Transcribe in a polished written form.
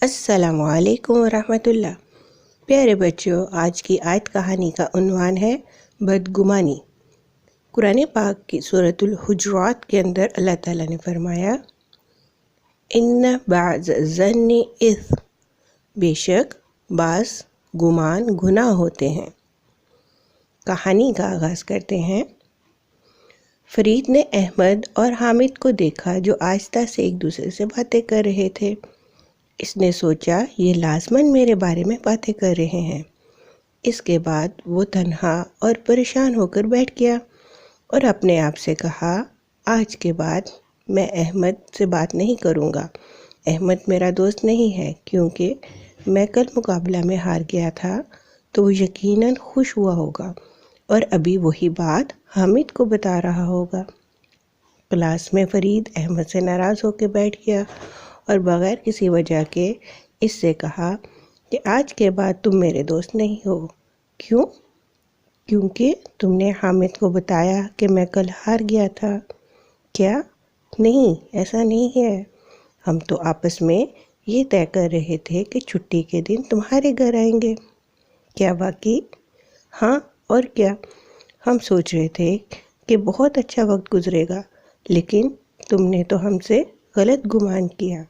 السلام علیکم ورحمۃ اللہ۔ پیارے بچوں، آج کی آیت کہانی کا عنوان ہے بدگمانی۔ قرآن پاک کی سورۃ الحجرات کے اندر اللہ تعالیٰ نے فرمایا، ان بعض الظن اثم، بے شک بعض گمان گناہ ہوتے ہیں۔ کہانی کا آغاز کرتے ہیں۔ فرید نے احمد اور حامد کو دیکھا جو آہستہ سے ایک دوسرے سے باتیں کر رہے تھے۔ اس نے سوچا یہ لازماً میرے بارے میں باتیں کر رہے ہیں۔ اس کے بعد وہ تنہا اور پریشان ہو کر بیٹھ گیا اور اپنے آپ سے کہا، آج کے بعد میں احمد سے بات نہیں کروں گا۔ احمد میرا دوست نہیں ہے، کیونکہ میں کل مقابلہ میں ہار گیا تھا تو وہ یقیناً خوش ہوا ہوگا اور ابھی وہی بات حامد کو بتا رہا ہوگا۔ کلاس میں فرید احمد سے ناراض ہو کے بیٹھ گیا اور بغیر کسی وجہ کے اس سے کہا کہ آج کے بعد تم میرے دوست نہیں ہو۔ کیوں؟ کیونکہ تم نے حامد کو بتایا کہ میں کل ہار گیا تھا۔ کیا؟ نہیں، ایسا نہیں ہے۔ ہم تو آپس میں یہ طے کر رہے تھے کہ چھٹی کے دن تمہارے گھر آئیں گے۔ کیا واقعی؟ ہاں، اور کیا۔ ہم سوچ رہے تھے کہ بہت اچھا وقت گزرے گا، لیکن تم نے تو ہم سے غلط گمان کیا۔